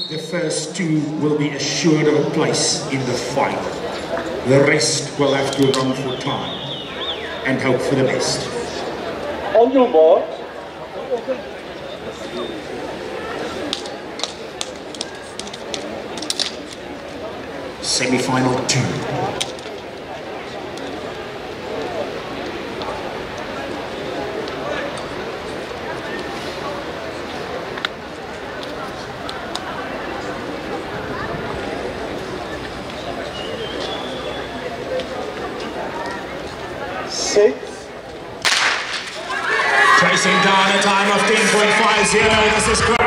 the first two will be assured of a place in the final. The rest will have to run for time and hope for the best. On your mark. Semi-final 2. Tracing down a time of 10.50. This is great.